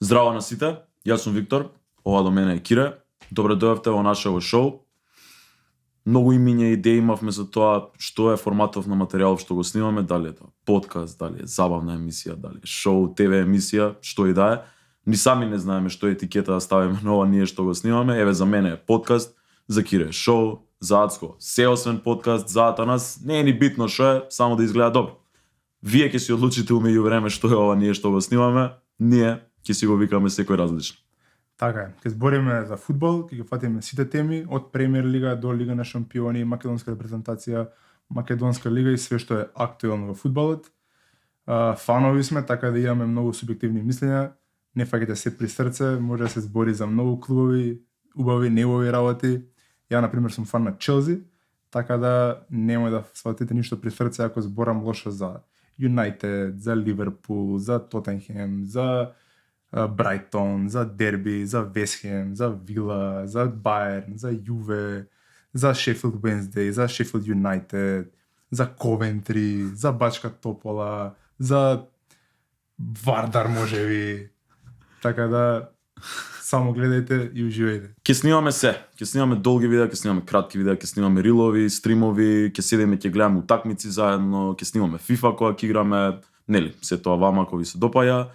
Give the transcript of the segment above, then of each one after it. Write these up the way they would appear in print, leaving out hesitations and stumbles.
Здраво на сите, јас сум Виктор, ова до мене е Кире. Добре дојавте во нашето шоу. Многу имиња идеи имавме за тоа што е форматов на материјалов што го снимаме, дали е тоа подкаст, дали е забавна емисија, дали е шоу, ТВ емисија, што и да е. Ни сами не знаеме што е етикета да ставиме на ова ние што го снимаме. Еве за мене е подкаст, за Кире е шоу, за Ацко се освен подкаст, за Атанас не е ни битно што е, само да изгледа добро. Вие ќе си одлучите умеѓу време што е ова ние што го снимаме, ние ќе си го викаме секој различно. Така е, ќе збориме за фудбал, ќе ги фатиме сите теми, од Премиер лига до Лига на шампиони, македонска репрезентација, македонска лига и све што е актуелно во фудбалот. Фанови сме, така да имаме многу субјективни мислења, не фаќате се при срце, може да се збори за многу клубови, убави, неубави работи. Ја, например, сум фан на Челси, така да нема да сватите ништо при срце ако зборам лошо за Юнайтед, за Ливерпул, за Тотенхем, за Брайтон, за Дерби, за Вестхем, за Вила, за Баерн, за Јуве, за Шефилд Венсдеј, за Шефилд Юнайтед, за Ковентри, за Бачка Топола, за Вардар можеби. Така да само гледајте и уживајте. Ќе снимаме се, ќе снимаме долги видеа, ќе снимаме кратки видеа, ќе снимаме рилови, стримови, ќе седеме, ќе гледаме утакмици заедно, ќе снимаме FIFA кога ќе играме, нели, се тоа вама кои ви се допаѓа.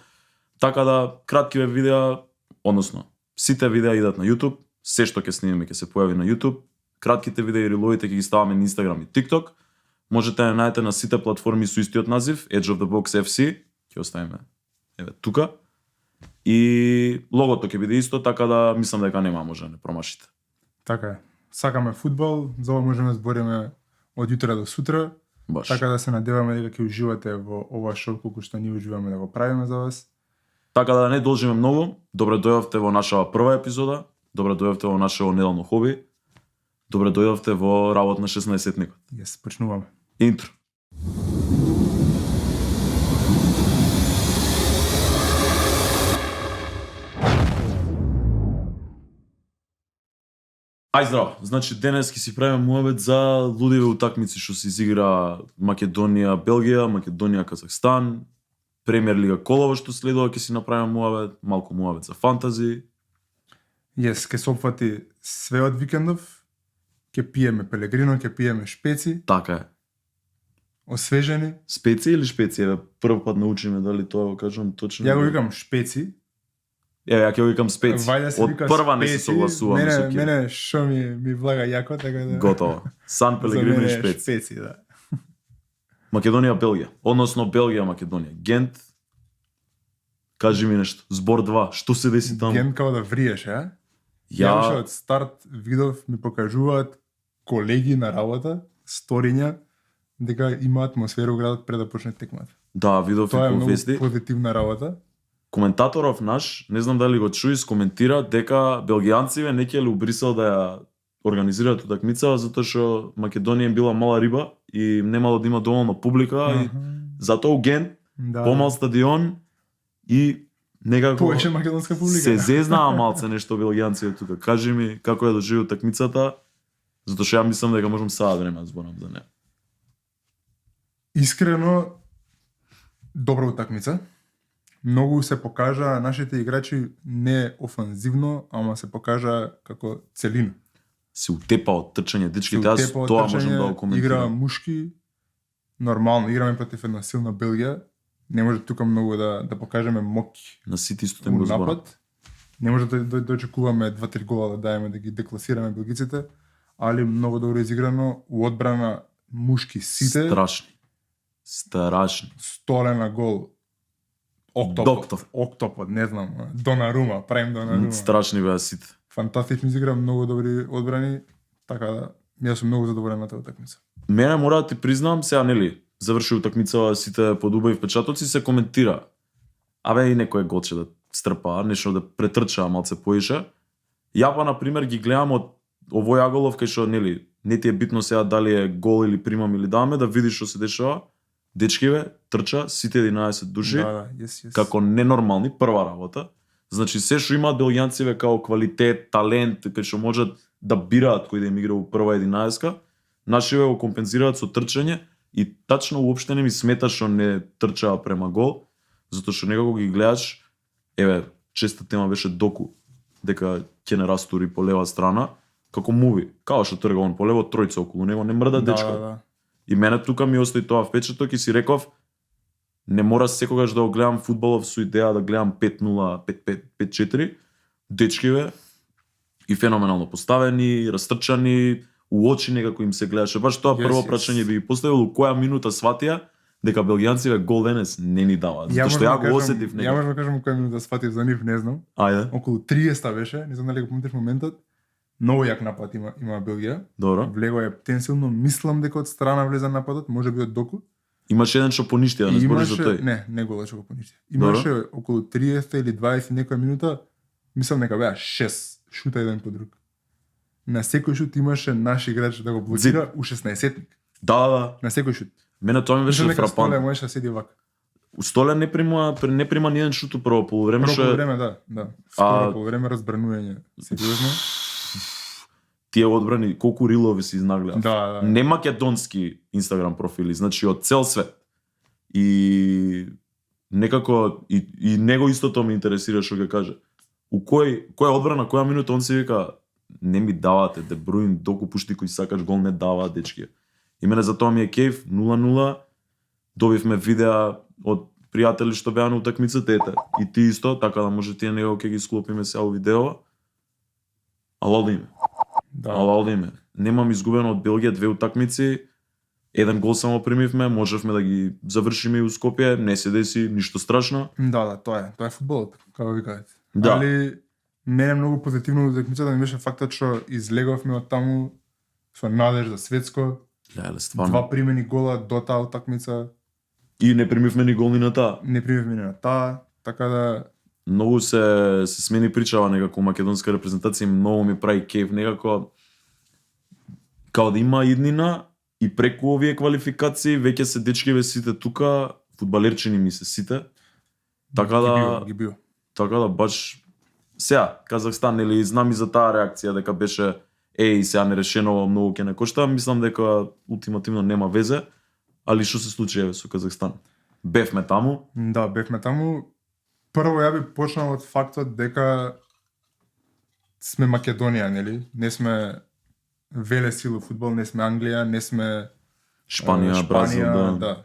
Така да кратки видеа, односно сите видеа идат на YouTube, се што ќе снимаме ќе се појави на YouTube. Кратките видеа и риловите ќе ги ставаме на Instagram и TikTok. Можете да најдете на сите платформи со истиот назив, Edge of the Box FC, ќе оставиме еве тука. И логото ќе биде исто, така да мислам дека нема може да не промашите. Така е. Сакаме фудбал, за ова можеме да збориме од јутра до сутра. Баш. Така да се надеваме дека ќе уживате во ова шоу колку што ние уживаме да го правиме за вас. Така да не должиме многу, добре дојавте во нашава прва епизода, добре дојавте во нашето неделно хоби, добре дојавте во работ на 16-никот. Јес, почнуваме. Интро. Ај здраво, значи денес ќе си правиме муабет за лудиве утакмици што се изигра Македонија, Белгија, Македонија, Казахстан, Премиер лига колово што следува ќе си направиме муабет, малку муабет за фантази. Јес, ќе се опфати све од викендов, ќе пиеме Пелегрино, ќе пиеме шпеци, Така е. освежени. Специ или шпеци? Еве, прв пат научиме дали тоа го кажам точно. Ја го викам шпеци. Ја ќе го викам специ. Вајде се Од вика прва не се специ. согласувам со Кире. Мене шо ми влага јако, така да. Готово. Сан Пелегрино и шпеци. Шпеци, да. Македонија, Белгија. Односно Белгија, Македонија. Гент. Кажи ми нешто. Збор 2. Што се деси таму? Ген као да вриеш, а? Ја Ја од старт видов ми покажуваат колеги на работа, сториња, дека има атмосфера у градот пред да почне текмата. да, видов Тоа е и по многу вести. позитивна работа. Коментаторов наш, не знам дали го чуи, скоментира дека белгијанциве не ќеле у Брисел да ја организираат утакмица затоа што Македонија им била мала риба и немало да има доволно публика и затоа у Ген Да. помал стадион и некако Повеќе македонска публика. се зезнаа малце нешто белгијанците тука. Кажи ми како ја доживи утакмицата, затоа што ја мислам дека можам саат време да зборам за неа. Искрено добра утакмица. Многу се покажа нашите играчи не офанзивно, ама се покажа како целина. Се утепа од трчање, дечки, Се јас утепа од тоа трчање, можам да го Игра коментирам. мушки, нормално, играме против една силна Белгија. Не може тука многу да покажеме моќ На сите исто тем го у зборам. напад. Не може да очекуваме 2-3 гола да даеме да ги декласираме белгиците, али многу добро изиграно у одбрана мушки сите. Страшни. Страшни. Столена гол. Доктор. Октопот, не знам, Донарума, правим Донарума. Страшни беа сите. Фантастично изигра, многу добри одбрани, така да јас сум многу задоволен на таа утакмица. Мене мора да ти признам, сега нели, заврши утакмица, сите подубави впечатоци, се коментира. Абе и некој голче да стрпа, нешто да претрча малце поише. Ја па на пример ги гледам од овој аголов кај што нели, не ти е битно сега дали е гол или примам или даваме, да видиш што се дешава. Дечкиве трча сите 11 души. Да, јес. Како ненормални, прва работа. Значи се што имаат белгијанциве као квалитет, талент, кај што можат да бираат кој да им игра у прва 11-ка, нашиве го компензираат со трчање и тачно уопште не ми смета што не трчаа према гол, затоа што некако ги гледаш, еве, честа тема беше доку, дека ќе не растури по лева страна, како муви, као што трга он по лево, тројца околу него, не мрда дечко. Да. И мене тука ми остави тоа впечаток и си реков, не мора секогаш да го гледам фудбалов со идеја да гледам 5-0, 5-5, 5-4, дечкиве и феноменално поставени, растрчани, у очи некако им се гледаше. Баш тоа прво прашање би ги поставил, у која минута сватија дека белгијанците гол денес не ни даваат. Затоа што ја го осетив некако. Ја можам да кажам која минута сватив за нив, не знам. Ајде. Околу 30 беше, не знам дали го помниш моментот. Многу јак напад има Белгија. Добро. Влего е тенсилно, мислам дека од страна влеза нападот, можеби од доку. Имаше еден што поништи, да не збориш за тој. Не голо што го поништи. Имаше околу 30 или 20 некоја минута, мислам дека беа 6 шута еден по друг. На секој шут имаше наш играч да го блокира у 16-тник. Да. На секој шут. Мене тоа ми беше фрапантно. Столе можеше да седи вака. Столе не прима ни еден шут у прво полувреме, што е... Прво полувреме, да. Второ полувреме разбранување, сериозно. Тие одбрани, колку рилови се изнагледа. Да. Не македонски Инстаграм профили, значи од цел свет. И некако и него истото ме интересира што ќе каже. У која одбрана, која минута он се вика не ми давате, Де Бруин, доку пушти кој сакаш гол не даваат дечки. И мене затоа ми е кејф 0-0. Добивме видеа од пријатели што беа на утакмицата, ете. И ти исто, така да може тие него ќе ги склопиме сега у видео. Алал име. Да. Алал име. Немам изгубено од Белгија 2 утакмици. Еден гол само примивме, можевме да ги завршиме и у Скопје, не се деси ништо страшно. Да, тоа е фудбалот, како викаат. Да. Али мене многу позитивно од утакмицата ми беше фактот што излеговме од таму со надеж за светско. Леле, стварно. 2 примени гола до таа утакмица. И не примивме ни гол ни на таа. Не примивме ни на таа, така да многу се смени причава некако македонска репрезентација и многу ми прави кејф некако као да има иднина и преку овие квалификации веќе се дечкиве сите тука, фудбалерчини ми се сите. Така да ги био. Така да баш сега Казахстан или знам и за таа реакција дека беше сега нерешено многу ќе не кошта, мислам дека ултимативно нема везе, али што се случи со Казахстан? Бевме таму? Да, бевме таму. Прво ја би почнал од фактот дека сме Македонија, нели? Не сме веле сила фудбал, не сме Англија, не сме Шпанија, Бразил, да.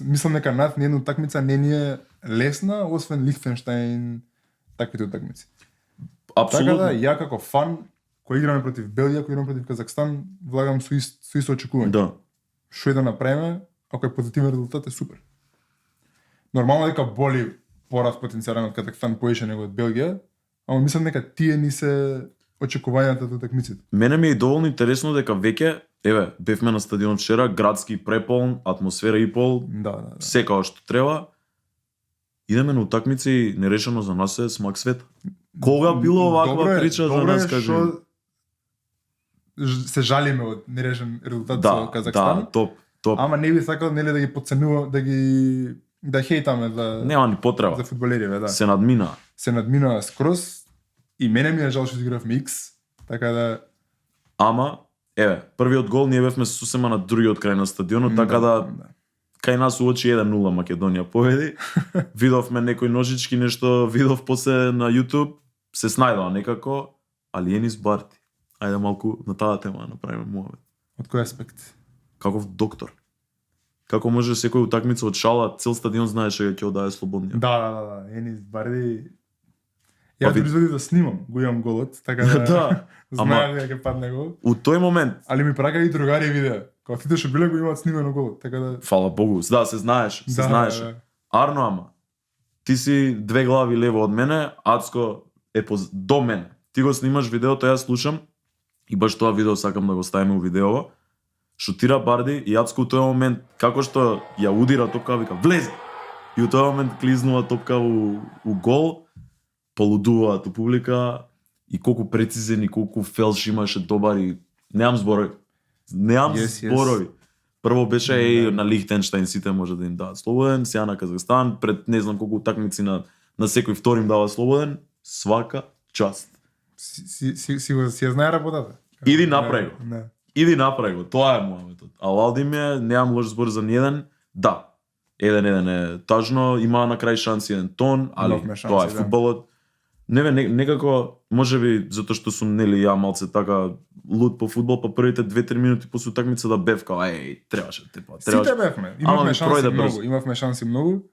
Мислам дека над ни една утакмица не ни е лесна, освен Лихтенштаин, таквите утакмици. Апсолутно. Така да, ја како фан, кој играме против Белгија, кој играме против Казахстан, влагам со исто очекување. Да. Што да направиме, ако е позитивен резултат е супер. Нормално дека боли пораз потенцијален од Казахстан поише него од Белгија, ама мислам дека тие ни се очекувањата од утакмиците. Мене ми е доволно интересно дека веќе, бевме на стадион вчера, градски преполн, атмосфера и пол, Да. се како што треба. Идеме на утакмици, нерешено за нас е смак свет. Кога било оваква прича за нас, кажи? Се жалиме од нерешен резултат со Казахстан. Да, топ. Ама не би сакал нели да ги подценува, да хейтаме за нема ни потреба. За фудбалериве, да. Се надмина. Се надмина скроз и мене ми е жал што изигравме X, така да ама првиот гол ние бевме сосема на другиот крај на стадионот, така да кај нас уочи 1-0 Македонија победи. Видовме некои ножички, нешто видов после на YouTube, се снајдоа некако, али Енис Барти. Ајде малку на таа тема да направиме муавет. Од кој аспект? Каков доктор. Како може секој утакмица од шала, цел стадион знаеше дека ќе одае слободнија. Да. Енис Барти. Ја дури извади да снимам, го имам голот, така да знаев дека ќе падне гол. У тој момент, али ми прака и другари видеа. Кога сите што биле го имаат снимено голот, така да фала Богу, да, се знаеше. Да. Арно ама. Ти си 2 глави лево од мене, Ацко е до мене. Ти го снимаш видеото, јас слушам и баш тоа видео сакам да го ставиме у видео. Шутира Барди и Ацко у тој момент како што ја удира топка, вика влезе. И у тој момент клизнува топка у гол. Полудуваат у публика и колку прецизен и колку фелш имаше добар и немам зборови. Зборови. Прво беше на Лихтенштаин сите може да им дадат слободен, сега на Казахстан пред не знам колку утакмици на секој втори им дава слободен, свака част. Си ја знае работата. Иди направи го. Тоа е муаветот. А Валдим немам лош збор за ниеден. Да. 1-1 е тажно, има на крај шанси еден тон, али тоа е фудбалот. Не бе, некако, можеби затоа што сум нели ја малце така луд по фудбал, па првите 2-3 минути после утакмица да бев као требаше тепа. Сите бевме. Ама Имавме ми шанси пројде многу, брзо. имавме шанси многу.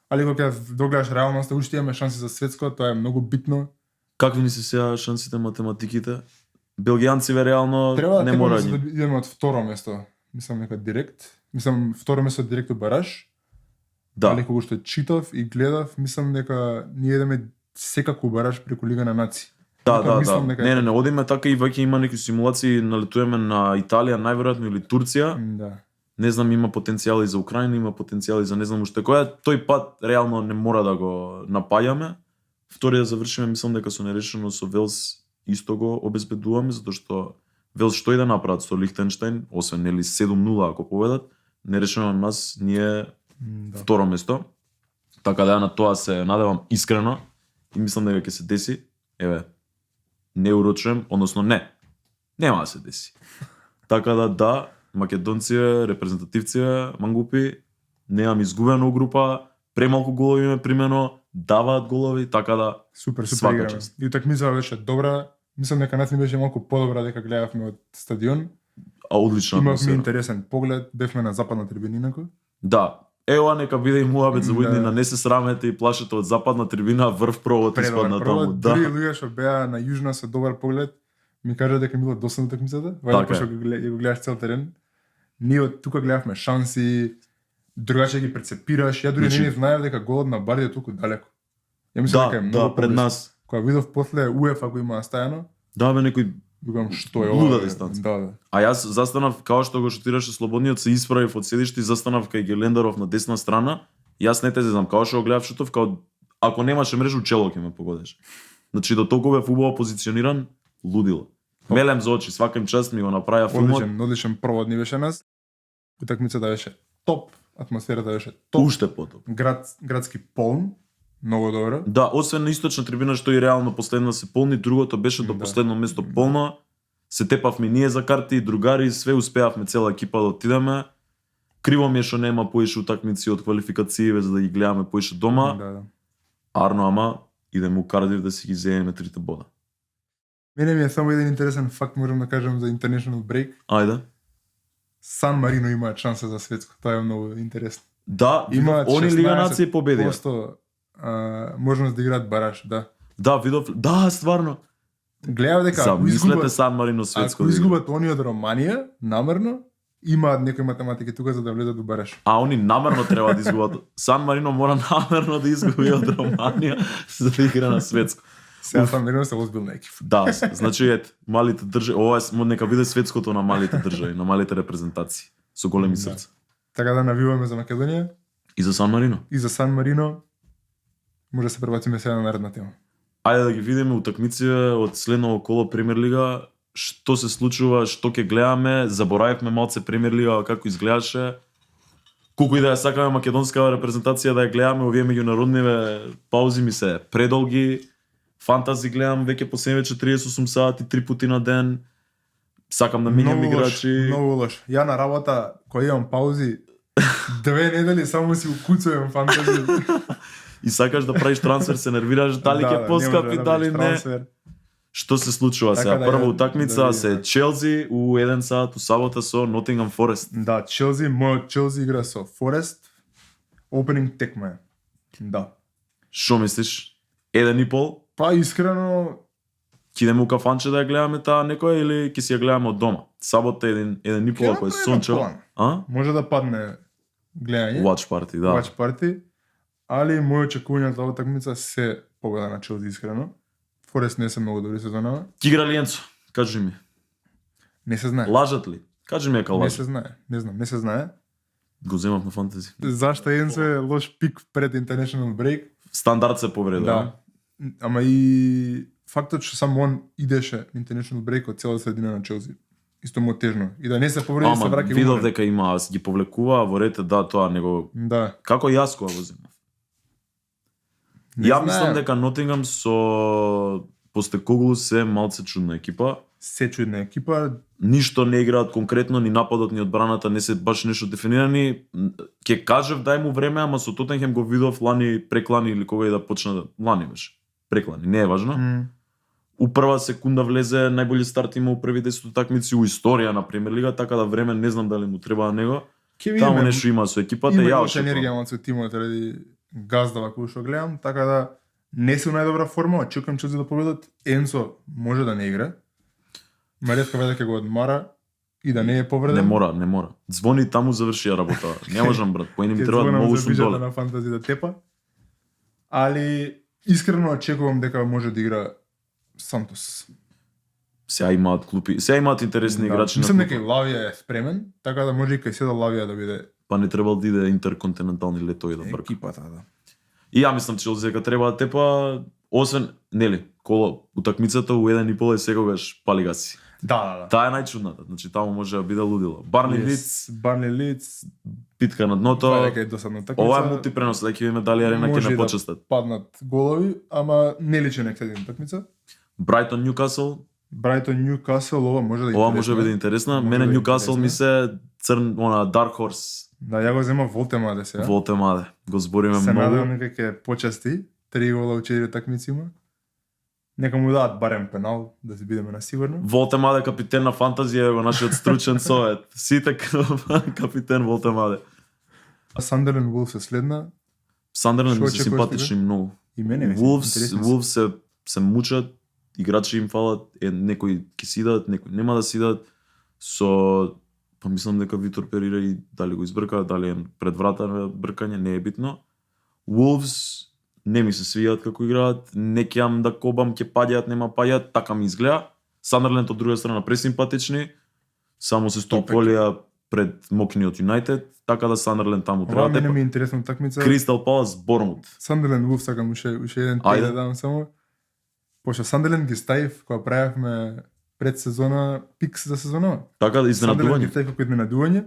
Али кога догледаш реалноста, уште имаме шанси за светско, тоа е многу битно. Какви ни се сега шансите математиките? Белгијанциве реално Треба не да мора да ни. идеме од второ место. Мислам нека директ. Мислам второ место директ од бараж. Да. Али кога што читав и гледав, мислам дека ние идеме секако бараж преку Лига на нации. Да. мислам дека е Не, одиме така и веќе има некои симулации, налетуваме на Италија најверојатно или Турција. Да. Не знам, има потенцијали за Украина, има потенцијали за не знам уште која. Тој пат реално не мора да го напаѓаме. Вториот да завршиме, мислам дека со нерешено со Велс исто го обезбедуваме, затоа што Велс што и да направат со Лихтенштајн, освен нели 7-0 ако победат, нерешено на нас ние Да. второ место. Така да на тоа се надевам искрено и мислам дека ќе се деси. Еве, не урочувам, односно нема да се деси. Така да, македонци, репрезентативци, мангупи, немам изгубено група, премалку голови ме примено, даваат голови, така да Супер Свака играме. част. И утакмица беше добра. Мислам дека нас ни беше малку подобра дека гледавме од стадион. одлична Имавме атмосфера. интересен поглед, бевме на западна трибина инаку. Да. Ова нека биде и муабет за Да. на не се срамете и плашете од западна трибина, врв провод испадна таму. Дури Да. луѓе што беа на јужна со добар поглед, ми кажа дека ми било досадно утакмицата. Вајде Така е. пошто го гледаш цел терен. Ние од тука гледавме шанси, другаче ги прецепираш. Ја дури Значи- не знаев дека голот на Барди е толку далеко. Ја мислам дека е многу Да, пред поблиску. нас. Кога видов после УЕФА го има стајано, Да, бе, некој. викам што е Луда ова? бе? дистанца. Да. А јас застанав, као што го шутираше Слободниот, се исправив од седиште и застанав кај Гелендаров на десна страна. Јас не те знам, као што го гледав шутов, као ако немаше мрежу, чело ќе ме погодеше. Значи до толку бев убаво позициониран, лудило. Мелем за очи, свака им част ми го направија филмот. Одличен провод ни беше нас. Утакмицата беше топ, атмосферата беше топ. Уште потоп. Градски полн, многу добро. Да, освен на источна трибина што и реално последна се полни, другото беше до Да. последно место полно. Се тепавме ние за карти, другари, све успеавме цела екипа да отидеме. Криво ми е што нема поише утакмици од квалификацииве за да ги гледаме поише дома. Да. Арно, ама идеме у Кардив да си ги земеме 3 бода. Мене ми е само еден интересен факт, можам да кажам за International Break. Ајде. Сан Марино имаат шанса за светско, тоа е многу интересно. Да, Имаат они Лига нации победија. Просто можност да играат бараш, да. Да, видов, да, стварно. Гледав дека ако Замислете изгубат, Сан Марино светско. ако да игра. изгубат они од Романија, намерно, имаат некои математики тука за да влезат до бараш. А они намерно треба да изгубат. Сан Марино мора намерно да изгуби од Романија за да игра на светско. Сега Сан Марино се озбилна екипа. Да, значи ет, малите држави, ова е нека биде светското на малите држави, на малите репрезентации со големи Да. срца. Така да навиваме за Македонија И за Сан Марино. и за Сан Марино. Може да се пребациме сега на наредна тема. Ајде да ги видиме утакмиците од следното коло Премиер лига, што се случува, што ќе гледаме, заборавивме малце Премиер лига како изгледаше. Колку и да ја сакаме македонска репрезентација да ја гледаме, овие меѓународниве паузи ми се предолги. Фантази гледам веќе по 48 сати, 3 пати на ден. Сакам да менјам играчи. Многу лош. Ја на работа, кога имам паузи, 2 недели само си укуцувам фантази. И сакаш да правиш трансфер, се нервираш дали ќе поскапи, дали не. Што се случува Така сега? да Прва ја- утакмица да се видиме. Челси у 1 сат у сабота со Nottingham Forest. Да, Челси, мојот Челси игра со Форест. Opening текма е. Да. Што мислиш? 1,5? Па искрено, Ќе идеме у кафанче да ја гледаме таа некоја или ќе си ја гледаме од дома? Сабота 1,5 Ќе ако е направиме сончево. план. А? може да падне гледање. Watch party, да. Watch party. Али мој очекување за оваа такмица се победа на Челси искрено. Форест не се многу добри сезонава. Ќе игра ли Енцо? Кажи ми. Не се знае. Лажат ли? Кажи ми дека Не лажат. се знае. Не знам, не се знае. Го земав на фантази. Зашто Енцо е лош пик пред International Break? Стандард се повреда. Да. Ама и фактот што само он идеше на International Break од цела средина на Челси. Исто му е тежно. И да не се повреди, се Ама враќа видов умрен. дека има, ги повлекува во рете, да, тоа него. Да. Како јас кога го земав? Не Ја знаем. мислам дека Nottingham со Постекоглу се малце чудна екипа. Се чудна екипа. Ништо не играат конкретно, ни нападот, ни одбраната не се баш нешто дефинирани. Ќе кажев дај му време, ама со Тотенхем го видов лани, преклани или кога и да почна да лани беше. преклани, не е важно. У прва секунда влезе најбољи старт има у први 10 утакмици у историја на Премиер лига, така да време не знам дали му треба на него. Таму нешто има со екипата, има ја уште енергија со тимот ради газдава кој што гледам, така да не се у најдобра форма, очекувам Челси да победат. Енцо може да не игра. Мареска веде ќе го одмара и да не е повреден. Не мора. Звони таму завршија работа. Не можам брат, поени ми треба многу сум доле. На фантази да тепа. Али искрено очекувам дека може да игра Сантос. Сега имаат клупи, сега имаат интересни играчи. Мислам дека и Лавија е спремен, така да може и кај седа Лавија да биде. Па не требал да иде интерконтинентални летови да брка. Екипата, да. И ја мислам че дека треба да тепа, освен нели, коло утакмицата у 1:30 е секогаш пали гаси. Да. Таа е најчудната, значи таму може да биде лудило. Барни Лиц, питка на дното. Това е досадна такмица. Ова е мултипренос, дека ќе видиме дали Арена ќе не почестат. Паднат голови, ама не личи нека една такмица. Брайтон Ньюкасл. Ова може да е интересна. Ова може да биде интересна. Мене Ньюкасл ми се црн, Dark Horse. Да, ја го зема Волтемаде сега. Волтемаде. Го збориме се многу. Се надевам дека ќе почести. 3 гола у 4 такмици има. Нека му дадат барем пенал, да се бидеме на сигурно. Волтемаде капитен на фантазија е го нашиот стручен совет. Сите капитен Волтемаде. Сандерленд Вулфс е следна. Сандерленд ми се симпатични многу. И мене ми Вулфс се мучат, играчи им фалат, некои ќе сидат, некои нема да сидат. Па мислам дека Витор Перира и дали го избрка, дали е пред врата на бркање, не е битно. Wolves не ми се свијат како играат, не кеам да кобам, ќе паѓаат, нема паѓаат, така ми изгледа. Сандерленд од друга страна пресимпатични, само се стополија пред мокниот Юнајтед, така да Сандерленд таму треба да тепа. Мене ми е интересна такмица. Кристал Палас Бормут. Сандерленд Wolves сакам уште еден тек да дам само. Пошто Сандерленд ги ставив кога правевме пред сезона пикс за сезона. Така да изненадување. Сандерленд ги ставив како изненадување,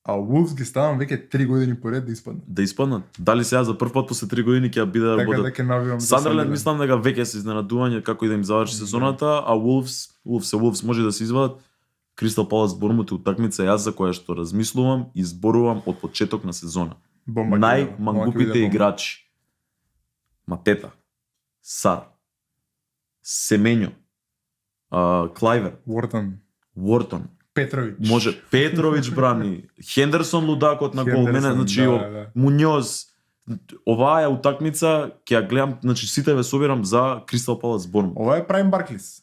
а Wolves ги ставам веќе 3 години поред да испаднат. Да испаднат. Дали сега за прв пат после 3 години ќе биде да бидат. Така да ќе навивам Сандерленд мислам дека веќе се изненадување како и да им заврши сезоната, а Wolves може да се извадат. Кристал Палас Бормут утакмица јас за која што размислувам и зборувам од почеток на сезона. Најмангупите играчи. Матета, Сар, Семењо, Клајвер, Уортон, Петровиќ. Може Петровиќ брани, Хендерсон лудакот на гол, мене значи Муњоз. Оваа е утакмица, ќе ја гледам, значи сите ве собирам за Кристал Палас Бормут. Ова е Прайм Барклис.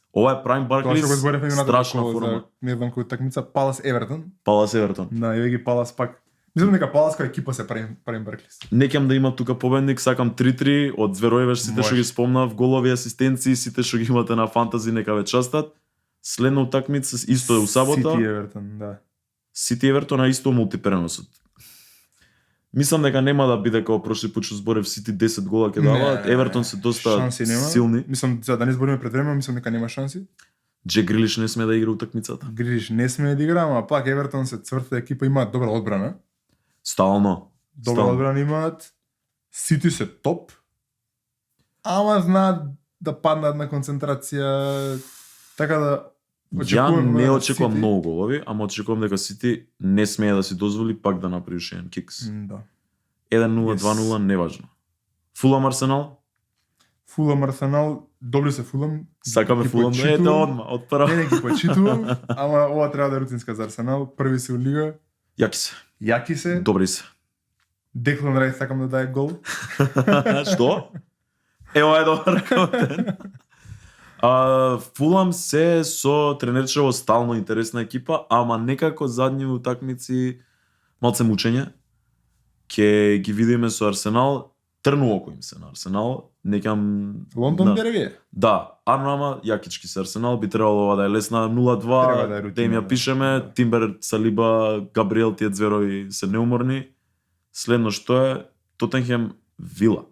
Страшна форма. Не знам која такмица, Палас Евертон. Да, и веќе Палас пак. Мислам дека Палас која екипа се Прайм Барклис. Не кем да има тука победник, сакам 3-3 од звероиве сите што ги спомнав, голови, асистенции, сите што ги имате на фантази нека ве частат. Следна утакмица исто е у сабота. Сити Евертон, да. Сити Евертон а исто мултипреносот. Мислам дека нема да биде како прошли пат што зборев Сити 10 гола ќе даваат. Евертон се доста силни. Мислам за да не збориме пред време, мислам дека нема шанси. Джек Грилиш не сме да игра утакмицата. Грилиш не сме да игра, ама пак Евертон се цврта екипа, имаат добра одбрана. Стално. Добра одбрана имаат. Сити се топ. Ама знаат да паднат на концентрација. Така да ја не очекувам многу голови, ама очекувам дека Сити не смее да си дозволи пак да направи уште еден кикс. Да. 1-0, 2-0, неважно. Фулам Арсенал? Фулам Арсенал, добри се Фулам. Сакаме Фулам, ете одма, од прва. Не ги почитувам, ама ова треба да е рутинска за Арсенал. Први се у лига. Јаки се. Добри се. Деклан Рајс сакам да даде гол. Што? Ова е добар коментар. Фулам се со тренерчево стално интересна екипа, ама некако задни утакмици малце мучење. Ке ги видиме со Арсенал, трнуоко им се на Арсенал, некам Лондон дерби. Да, ама јакички се Арсенал, би требало ова да е лесна 0-2, да им ја пишеме, Тимбер, Салиба, Габриел, тие зверови се неуморни. Следно што е Тотенхем Вила.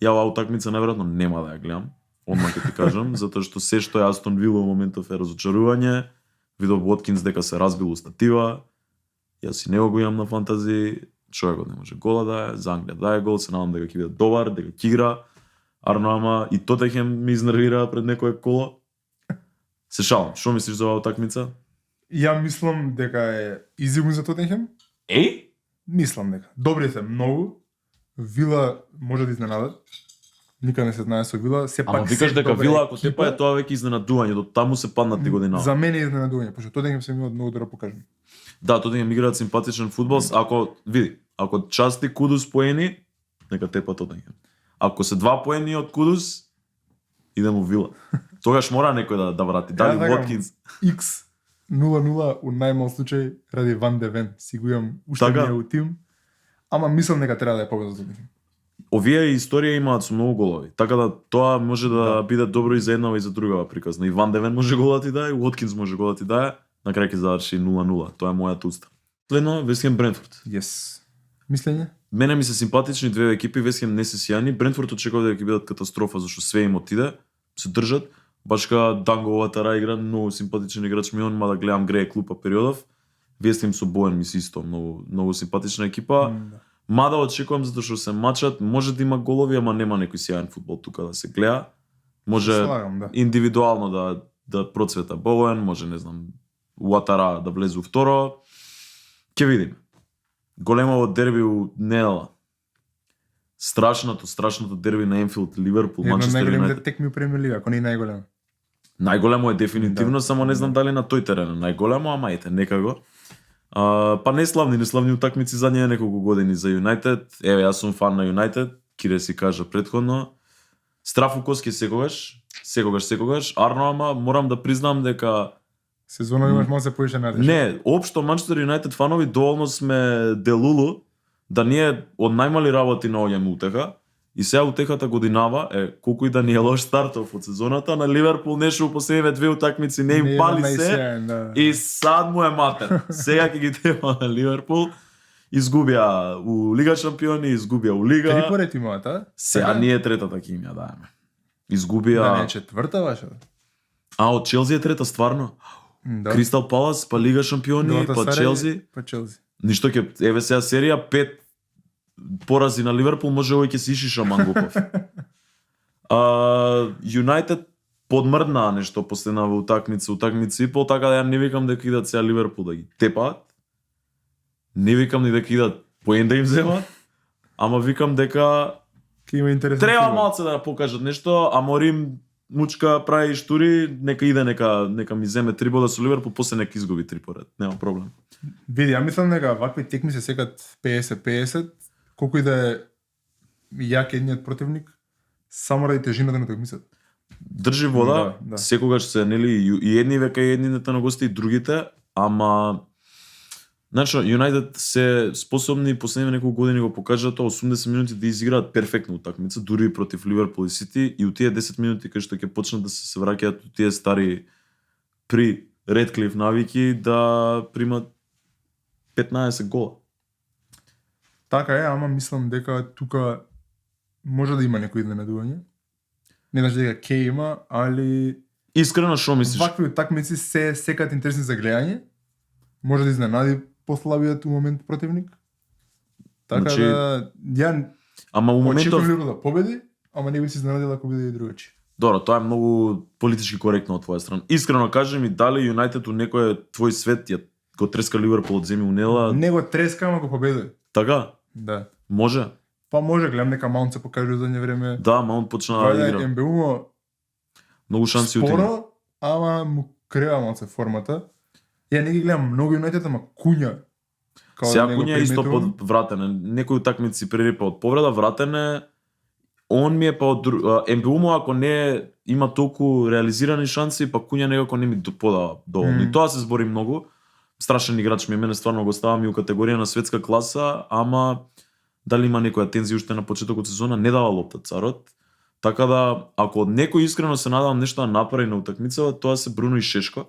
Ја оваа утакмица наверојатно нема да ја гледам. Одма ќе ти кажам, затоа што се што е Астон Вила во моментов е разочарување. Видов Воткинс дека се разбил у статива. Јас и него го имам на фантази. Човекот не може гола да е, за Англија да е гол, се надам дека ќе биде добар, дека ќе игра. Арно ама и Тотенхем ми изнервира пред некое коло. Се шалам, што мислиш за оваа утакмица? Ја мислам дека е изигун за Тотенхем. Мислам дека. Добри се многу. Вила може да изненадат. никаде не се знае со Вила, сепак Ама викаш се дека добра Вила ако екипа. тепа е тоа веќе изненадување, до таму се паднати година. За мене е изненадување, пошто Тотенхем се имаат многу добро покажано. Да, Тотенхем играат симпатичен фудбал, ако части Кудус поени, нека тепа Тотенхем. Ако се 2 поени од Кудус, идемо Вила. Тогаш мора некој да врати. Дали Воткинс. X 0-0 у најмал случај ради Ван де Вен. Си го имам уште Така. не у тим. Ама мислам дека треба да е победа за Тотенхем. Овие историја имаат со многу голови. Така да тоа може да биде добро и за еднава и за другава приказна. И Ван де Вен може гол да ти дае, и Воткинс може гол да ти дае. На крај ќе заврши 0-0. Тоа е мојата уста. Следно Вест Хем Брентфорд. Yes. Мислење? Мене ми се симпатични две екипи, Вест Хем не се сјајни. Брентфорд очекував дека ќе бидат катастрофа зашто све им отиде, се држат. Башка Данговата ра игра, многу симпатичен играч ми он, мада гледам грее клупа периодов. Вест Хем со Боен ми се исто, многу симпатична екипа. Мада очекувам затоа што се мачат, може да има голови, ама нема некој сјаен фудбал тука да се гледа. Може Слагам, да. индивидуално да процвета Боен, може не знам Уатара да влезе у второ. Ќе видиме. Големово дерби у недела. Страшното дерби на Енфилд, Ливерпул, Едно од Манчестер најголемите Юнайтед. текми у Премиер лига, ако не и најголемо. Најголемо е дефинитивно, Да. само не знам дали на тој терен е најголемо, ама ете, нека го. Па неславни утакмици задние неколку години за Юнайтед. Еве, јас сум фан на Юнайтед, Кире си кажа претходно. Страфуковски секогаш. Арно, ама морам да признам дека Сезона имаш може се поише надеж. не, општо Манчестер Юнайтед фанови доволно сме делулу да ние од најмали работи наоѓаме утеха. И сега утехата годинава колку и да ни е лош стартов од сезоната, на Ливерпул нешто у последниве две утакмици не им пали се. Да. И сад му е матер. Сега ќе ги тема на Ливерпул. Изгубија у Лига Шампиони, изгубија у Лига. Три поред имаат, а? Сега ние третата ќе им ја даеме. Изгубија... Да, не, четврта ваша. Од Челси е трета стварно. Да. Кристал Палас, па Лига Шампиони, па Галатасарај, Челси. Па Челси. Ништо ќе... Еве сега серија 5 порази на Ливерпул, може овој ќе се ишиша Мангупов. Юнайтед подмрднаа нешто последнава утакмици и пол, така да ја не викам дека идат сега Ливерпул да ги тепаат. Не викам ни дека идат поен да им земат, ама викам дека Ке има интересно. треба малце да покажат нешто, а Морим мучка прави штури, нека иде, нека ми земе 3 бода со Ливерпул, после нека изгуби 3 поред. Нема проблем. Види, ја мислам дека вакви текми се секат 50-50, колку и да е јак едниот противник, само ради тежината на утакмицата. Држи вода, Да. секогаш се нели и едни века и едните на гости и другите, ама значи Юнайтед се способни последниве неколку години го покажа тоа 80 минути да изиграат перфектно утакмица, дури и против Ливерпул и Сити, и у тие 10 минути кај што ќе почнат да се враќаат у тие стари при Редклиф навики да примат 15 гола. Така е, ама мислам дека тука може да има некои изненадување. Не значи дека ќе има, али Искрено што мислиш? вакви утакмици се секат интересни за гледање. Може да изненади послабиот у момент противник. Така Значи, да ја Ама у моментов очекувам Ливерпул да победи, ама не би се изненадил ако биде и другачи. Добро, тоа е многу политички коректно од твоја страна. Искрено кажи ми, дали Юнайтед у некој твој свет ја го треска Ливерпул од земи у недела? Не го треска, ама го победи. Така? Да. Може? Па може, гледам дека Маунт се покажува задње време. Да, Маунт почна да Вајде игра. МБУ Многу шанси утине. споро, ама му крева малце формата. Ја не ги гледам многу Юнайтед, ама Куња. Као Сега да не го Куња е исто приметувам. вратен. Некој утакмици прерипа од повреда, вратен е. Он ми е па од МБУ му ако не има толку реализирани шанси, па Куња некако не ми подава доволно. И тоа се збори многу. Страшен играч ми е, мене стварно го ставам и у категорија на светска класа, ама дали има некоја тензија уште на почетокот од сезона, не дава лопта царот. Така да, ако од некој искрено се надавам нешто да направи на утакмицата, тоа се Бруно и Шешко.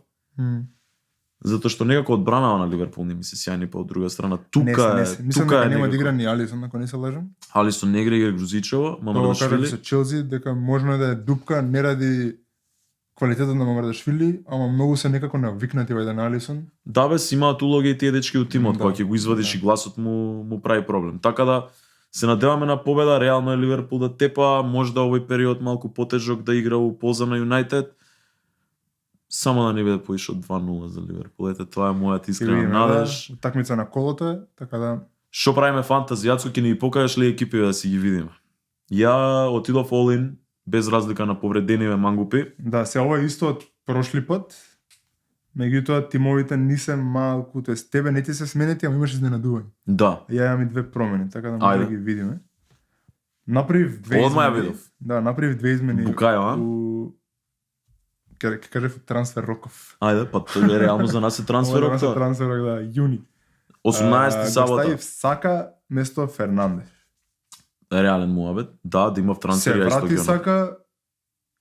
Затоа што некако одбранава на Ливерпул не ми се сјајни, па од друга страна тука е, Мислам тука дека е нема да некако. игра ни Алисон, ако не се лажам. Алисон не игра Грузичево, Тоа го кажа Мамардашвили. со Челси дека можно е да е дупка не ради квалитетот на Мамардашвили, ама многу се некако навикнати вајде на Алисон. Да бе, си имаат улоги и тие дечки од тимот, Да. кога ќе го извадиш и гласот му прави проблем. Така да се надеваме на победа, реално е Ливерпул да тепа, може да овој период малку потежок да игра у полза на Юнайтед. Само да не биде поише од 2-0 за Ливерпул. Ете, тоа е мојата искрена надеж. Такмица на колото е, така да Што правиме фантазијатско, ќе ни покажеш ли екипи да си ги видиме? Ја отидов all-in, без разлика на повредениве мангупи. Да, се ова е исто од прошли пат. Меѓутоа тимовите не се малку, тоест тебе не ти се сменети, ама имаш изненадување. Да. Ја имам и две промени, така да може Ајде. да ги видиме. Направив две Одма ја измени. видов. Да, направив две измени. Букајо, а? Ке кажев трансфер роков. Ајде, па тоа е реално за нас е трансферот. Ова е трансферот, да, јуни. 18 Го сабота. ставив Сака место Фернандеш. Реален муабет. Да, да имав трансфер Се ја исто врати ги Сака,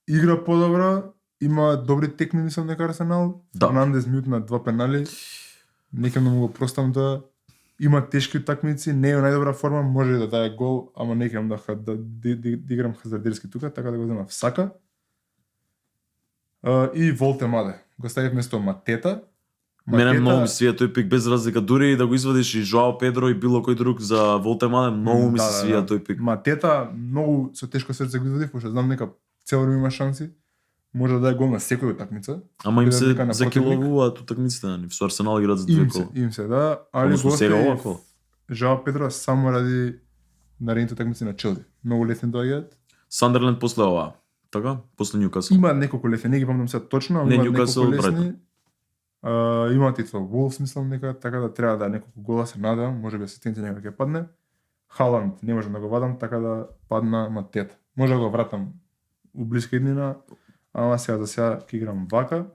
игра подобро, има добри текми, мислам дека Арсенал. Да. Фернандес мјутна 2 пенали. Некам да му го простам да има тешки утакмици, не е во најдобра форма, може да даде гол, ама некам да играм хазардерски тука, така да го земав Сака. И Волте Маде. Го ставив место Матета. Мене многу ми свија тој пик, без разлика, дури и да го извадиш и Жоао Педро и било кој друг за Волтемаде, многу ми се свија тој пик. Матета многу со тешко срце го извадив, пошто знам дека цел време има шанси. Може да даде гол на секоја утакмица. Ама им без се разлика на закиловуваат утакмиците на нив. Со Арсенал играат за две кола. Им се, да. Али Односно, го сега оставив овако. Жоао Педро само ради наредните утакмици на Челси. Многу лесни доаѓаат. Сандерленд после ова. Така? После Њукасл. Има неколку лесни, не ги помнам сега точно, ама Не, има Њукасл, неколку лесни. Имаат и со Волфс, мислам дека, така да треба да неколку гола се надевам, може би сетинце некако ќе падне. Халанд не можам да го вадам, така да падна Матета. Може да го вратам у блиска иднина, ама сега за сега ќе играм вака.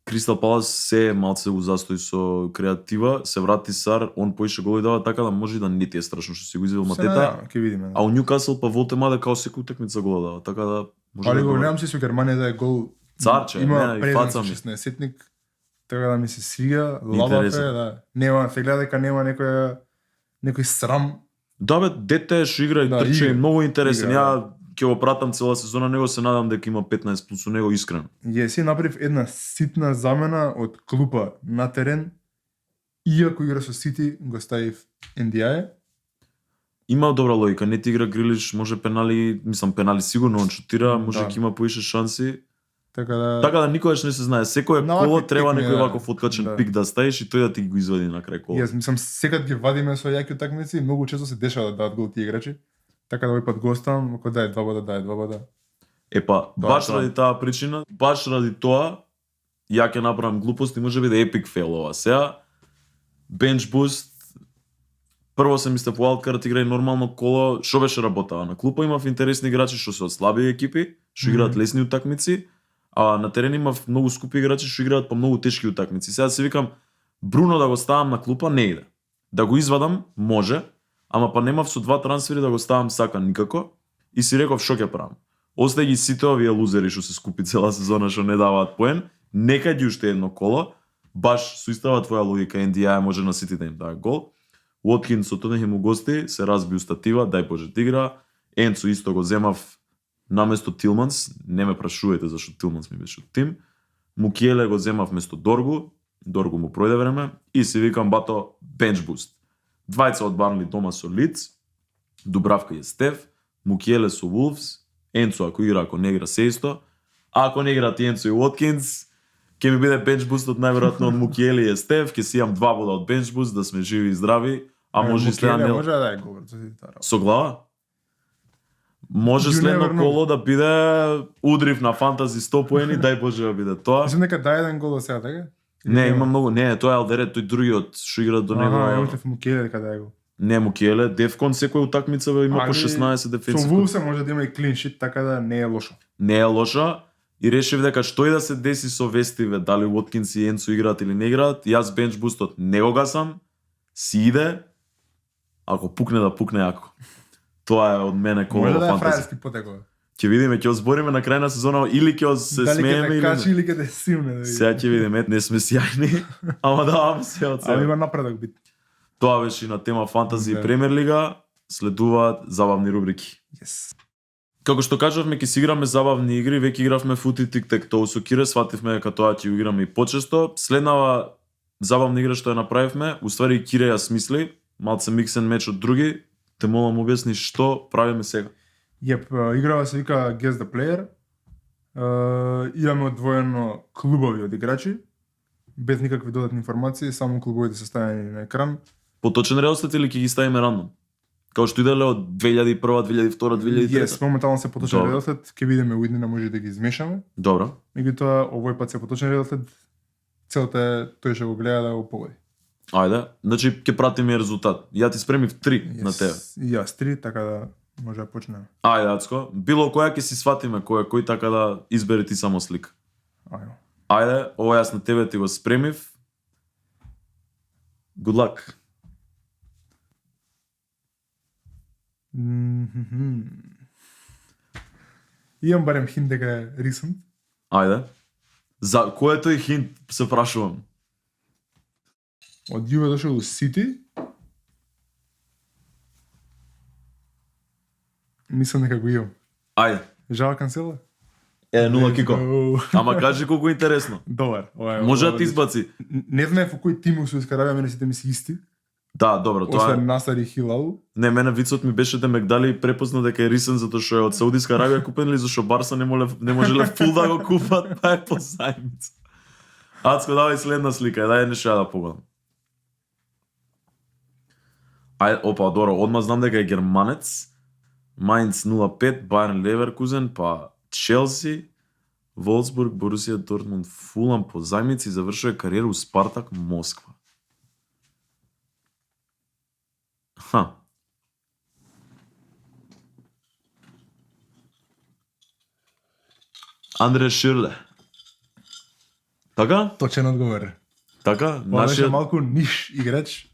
Кристал Палас се малце го застои со креатива, се врати Сар, он поише голи дава, така да може и да не ти е страшно што си го извел Се Матета. надевам, ќе видиме. А у Њукасл па Волтемаде као секој утакмица гола дава, така да може Али да го добро. гледам си со Германија да е гол. Царче, има не, и презен фаца со ми. 16-сетник, така да ми се свија, лабав е, Интересен. да. Нема, се гледа дека нема некој срам. Да бе, дете што игра и Да, трча и игра. многу интересен. Игра, Ја ќе го пратам цела сезона него, се надам дека има 15 плюс у него искрено. Ја си направив една ситна замена од клупа на терен, иако игра со Сити, го ставив NDI. Има добра логика, не ти игра Грилиш, може пенали, мислам пенали сигурно он шутира, може Да. ќе има поише шанси. Така да... Така да никогаш не се знае, секое На коло овакви треба текми, некој да. ваков откачен Да. пик да ставиш и тој да ти го извади на крај коло. Јас мислам, секад ги вадиме со јаки утакмици, многу често се дешава да дадат гол тие играчи. Така да овој пат го оставам, ако дај 2 бода, дај 2 бода. Епа, Да, баш да. ради таа причина, баш ради тоа, ја ќе направам глупост и може би да епик фейл ова. Сега, бенч буст, прво се мислев Wildcard игра и нормално коло, што беше работава. На клупа имав интересни играчи што се од слаби екипи, што играат Мгм. лесни утакмици, а на терен имав многу скупи играчи што играат по многу тешки утакмици. Сега се викам, Бруно да го ставам на клупа не иде. Да го извадам, може, ама па немав со 2 трансфери да го ставам Сака никако и си реков што ќе правам. Остај ги сите овие лузери што се скупи цела сезона што не даваат поен, нека ги уште едно коло, баш со истава твоја логика, NDI може на сите да им даде гол. Уоткинс со Тотенхем у гости се разби устатива, дај Боже тигра. Енцо исто го земав наместо Тилманс, не ме прашувајте зашто Тилманс ми беше од тим. Мукиеле го земав место Доргу, Доргу му пројде време и си викам бато бенч буст. Двајца од Барнли дома со Лиц, Дубравка и Стеф, Мукиеле со Вулфс, Енцо ако игра, ако не игра се исто. А ако не играат и Енцо и Уоткинс, ќе ми биде бенч бустот најверојатно од Мукиеле и Стеф, ќе си имам 2 бода од бенч буст да сме живи и здрави, а може и следа Мукеле нел... може да дај гол за Сити таа работа. Со глава? Може You следно never know. коло да биде удрив на фантази 100 поени, дај Боже да биде тоа. Мислам дека дај еден гол до сега, така? Не, има многу, не, тоа е Алдерет, тој другиот што игра до него. Ага, мислев Мукеле дека дај гол. Не Мукиеле, Дефкон секоја утакмица бе, има по Али, 16 Со дефенси. Вулфс може да има и клин шит, така да не е лошо. Не е лоша и решив дека што и да се деси со вестиве, дали Уоткинс и Енцо играат или не играат, јас бенч бустот не го гасам, си иде, ако пукне да пукне ако. Тоа е од мене коло Може во да е фантази. фраерски потекува. Ќе видиме, ќе озбориме на крај на сезона или ќе се Дали ќе смееме те или качи не. или ќе те силне да Сега ќе видиме, не сме сјајни, ама даваме се од Ама себе. има напредок бит. Тоа беше и на тема фантази и Да. премиер лига, следуваат забавни рубрики. Yes. Како што кажавме, ќе си играме забавни игри, веќе игравме фут и тик-тек-тоу со Кире, свативме дека тоа ќе го играме и почесто. Следнава забавна игра што ја направивме, уствари и Кире ја смисли, малце миксен меч од други, те молам објасни што правиме сега. Јеп, играва се вика Guess the Player. Имаме одвоено клубови од играчи, без никакви додатни информации, само клубовите се ставени на екран. Поточен реостат или ќе ги ставиме рандом? Као што иделе од 2001, 2002, 2003. Yes, моментално се поточен Добро. редослед, ќе видиме уиднина може да ги измешаме. Добро. Меѓутоа овој пат се поточен редослед. Целта е тој што го гледа да го погоди. Ајде, значи ќе пратиме резултат. Ја ти спремив 3 на тебе. И јас 3, така да може да почнеме. Ајде, Ацко, било која ќе си сватиме кој така да избери ти само слика. Ајде. Ајде, ова јас на тебе ти го спремив. Good luck. Имам барем хинт дека е recent. Ајде. За кој е тој хинт, се прашувам. Од Јуве дошол у Сити. Мислам дека го имам. Ајде. Жао Канцела? 0 кико. Go. Ама кажи колку е интересно. Добар. Ова е. Може ова да ти е- избаци. Не знае во кој тим у Саудитска Арабија, мене сите ми се исти. Да, добро, тоа Освен е. Насар и Хилал. Не, мене вицот ми беше да Мегдали препозна дека е рисен затоа што е од Саудитска Арабија купен или зашто Барса не можеле фул да го купат, па е по зајмица. Ацко, давај следна слика, дај нешто ја да погледам. Ај, опа, добро, одма знам дека е германец. Майнц 0-5, Байерн Леверкузен, па Челси, Волсбург, Борусија Дортмунд, Фулам по зајмици, завршува кариера у Спартак Москва. Ха. Андре Ширле. Така? Точен одговор. Така? Ова беше Нашиот... малку ниш играч.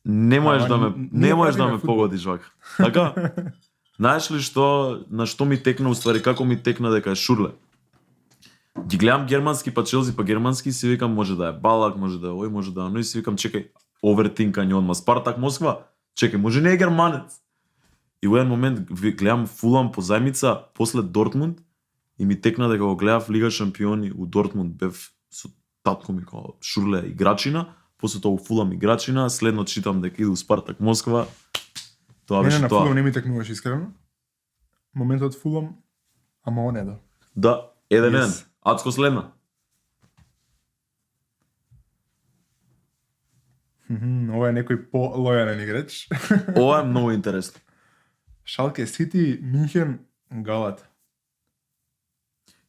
Не можеш Ама да ме, ние не можеш да правиме ме фудбал. погодиш вака. Така? Знаеш ли што, на што ми текна, уствари, како ми текна дека е Шурле? Ги гледам германски, па Челси, па германски, си викам може да е Балак, може да е ој, може да е оној, си викам чекај, овертинкање одма, Спартак Москва, чекај, може не е германец. И во еден момент гледам Фулам по зајмица, после Дортмунд, и ми текна дека го гледав Лига шампиони у Дортмунд, бев со татко ми као Шурле играчина, после тоа у Фулам играчина, следно читам дека иде у Спартак Москва. Тоа Мене беше на тоа. Фулам не ми текнуваше искрено. Моментот Фулам, ама он е да. Да, 1-1. Yes. Ацко следна. Ова е некој по-лојален играч. Ова е многу интересно. Шалке Сити, Минхен, Галат.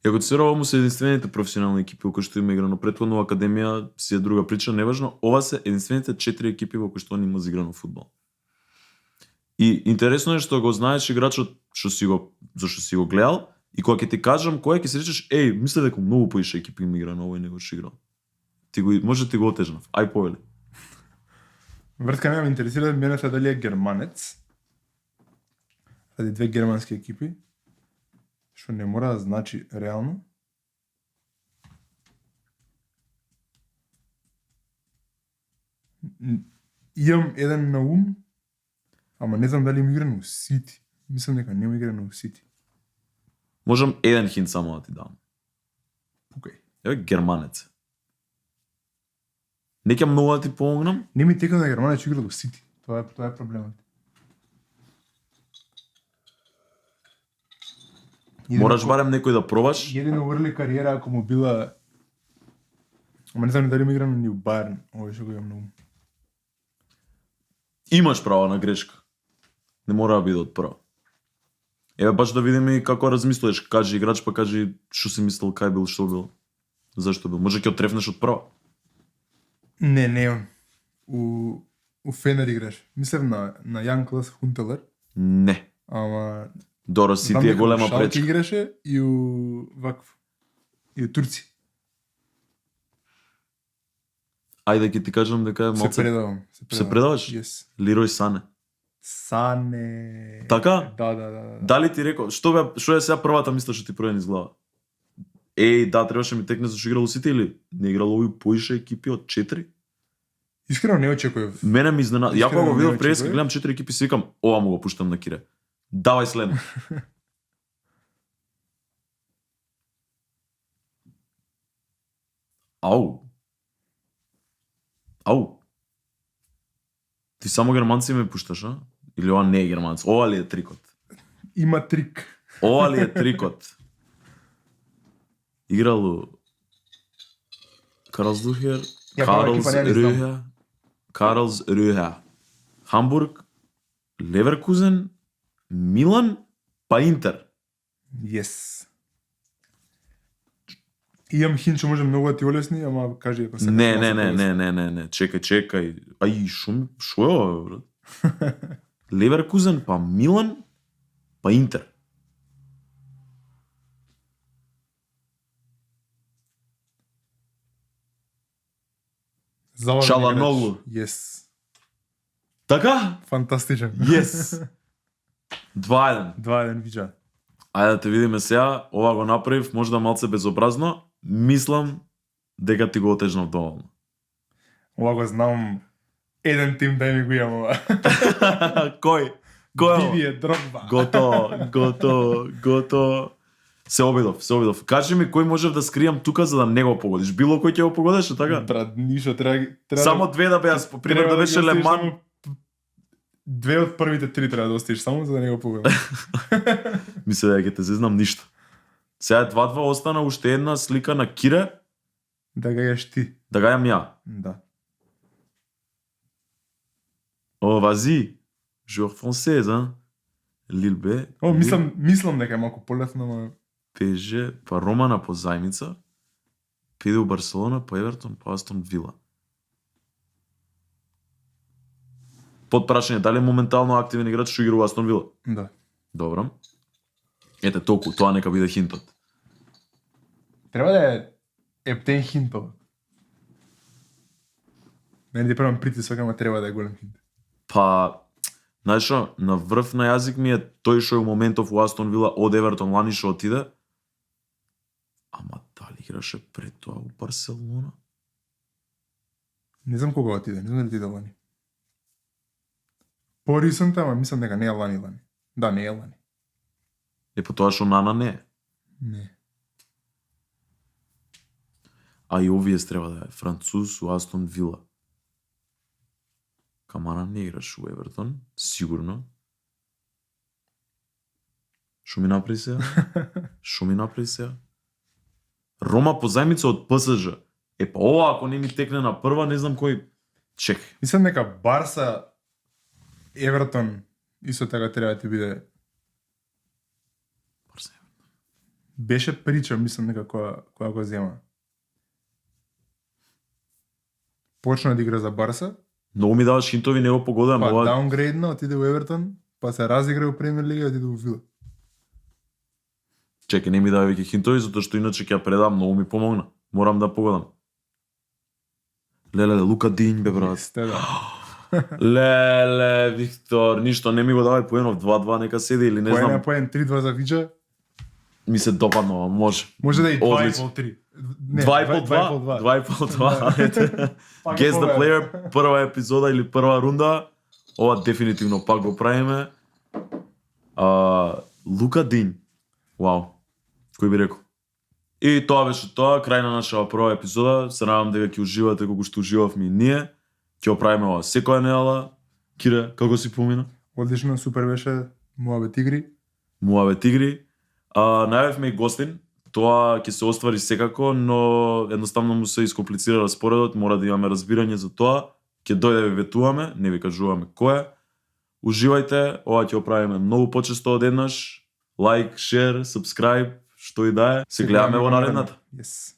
Ја го цитирав, му се единствените професионални екипи во кои што има играно претходно, академија си е друга прича, неважно. Ова се единствените 4 екипи во кои што он има зиграно фудбал. И интересно е што го знаеш играчот зашто си го гледал, и кога ќе ти кажам кој ќе си речеш, еј, мисле дека многу поише екипи има играно овој него што играл. Може да ти го отежнав. Ај повели. Вртка ме интересира мене се дали е германец. Ради две германски екипи. Што не мора да значи реално. Имам еден на ум, ама не знам дали им играно у Сити. Мислам дека нема играно у Сити. Можам еден хинт само да ти дам. Пукај. Еве германец. Не ќе многу да ти помогнам. Не ми текна да германец играл у Сити. Тоа е проблемот. Мораш барем некој да пробаш. Едино урли кариера ако му била. Ама не знам дали ми играно ни у Байерн. Овој што го имам на ум. Имаш право на грешка. Не мора да биде од прво. Еве баш да видиме и како размислуваш. Кажи играч, па кажи што си мислел, кај бил, што бил. Зашто бил? Може ќе оттрефнеш од прво. Не он. У Фенер играш. Мислев на Јан Клас Хунтелер, Не. ама Доро Сити е голема Шалке пречка. играше и у вакв. И у Турци. Ајде ќе ти кажам дека е Се малце. предавам. Се предаваш? Yes. Лирој Сане. Сане. Така? Да. Дали ти рекол, што е сега првата мисла што ти пројде низ глава? Еј, да, требаше ми текне зашто играл у Сити или не играл овој поише екипи од 4? Искрено не очекував. Мене ми изненада. Ја кога го Искрено не видов преска, очекував. гледам 4 екипи, си викам, ова му го пуштам на Кире. Давај следно. Ау. Ти само германци ме пушташ, а? Или ова не е германец? Ова ли е трикот? Има трик. Ова ли е трикот? Играл у Ја, прва екипа не ја знам. Карлс Рюхер. Хамбург, Леверкузен, Милан, па Интер. Yes. Имам хинт, што може многу да ти олесни, ама кажи ако сакаш. Не. Чекај. Ај, шо е ова, брат? Леверкузен, па Милан, па Интер. Чаланоглу. Yes. Така? Фантастичен. Yes. 2-1. 2-1 виđа. Ајде да те видиме сега, ова го направив, можда малце безобразно, мислам дека ти го отежнав доволно. Ова го знам, еден тим да ми го имам ова. Кој? Кој? Дидие Дрогба. Гото. Се обидов. Кажи ми кој можев да скријам тука за да не го погодиш. Било кој ќе го погодеше, така? Брат, ништо треба. Само две да беа, пример да беше Леман. Две од првите три треба да остиш само за да не го погодам. Мисле дека ќе те зезнам ништо. Сега 2-2 остана уште една слика на Кире. Да га јаш ти. Да га јам ја. Да. О, вази. Joueur français, hein? Lille B. О, мислам дека е малку полесно, ама PSG, па Рома на позајмица. Пиде у Барселона, па Евертон, па Астон Вила. Под прашање, дали е моментално активен играч што игра у Астон Вила? да. Добро. Ете толку, тоа нека биде хинтот. Треба да е ептен хинт ова. Мене ти правам притисок, ама треба да е голем хинт. Па, знаеш шо, на врв на јазик ми е тој што е у моментов у Астон Вила од Евертон лани што отиде. Ама дали играше пред тоа у Барселона? Не знам кога отиде, не знам дали отиде лани. По-рисента, ама мислам дека не е лани. Да, не е лани. Е по тоа што Нана не е. Не. А и овие треба да е француз у Астон Вила. Камара не играш у Евертон, сигурно. Шо ми направи сега? Рома позајмица од ПСЖ. Е па ова ако не ми текне на прва, не знам кој. Чек. Мислам дека Барса, Евертон исто така треба да ти биде. Барса. Беше прича, мислам дека која го зема. Почна да игра за Барса, Многу ми даваш хинтови, не го погодам. па Ова... даунгрейдна, отиде у Евертон, па се разигра у Премиер Лига и отиде у Вила. Чекај, не ми давај веќе хинтови, затоа што иначе ќе ја предам, многу ми помогна. Морам да погодам. Леле, Лука Динј, бе, брат. Сте, да. Леле, Виктор, ништо, не ми го давај поенов 2-2, нека седи или не знам. Поен 3-2 за Виđа. Ми се допаднува, може. Може да и 2 Одлично. и пол 3. 2,5-2. Guess the player, прва епизода или прва рунда. Ова дефинитивно пак го правиме. Лука Динј. Вау. Кој би рекол? И тоа беше тоа, крај на нашава прва епизода. Се надам дека ќе уживате колку што уживавме и ние. Ќе го правиме ова секоја недела. Кире, како си помина? Одлично, супер беше. Муабет игри. Муабет игри. Најавивме и гостин. Тоа ќе се оствари секако, но едноставно му се искомплицира распоредот, мора да имаме разбирање за тоа. Ќе дојде ви ветуваме, не ви кажуваме кој е. Уживајте, ова ќе го правиме многу почесто од еднаш. Лайк, шер, сабскрајб, што и да е. Се гледаме во наредната. Yes.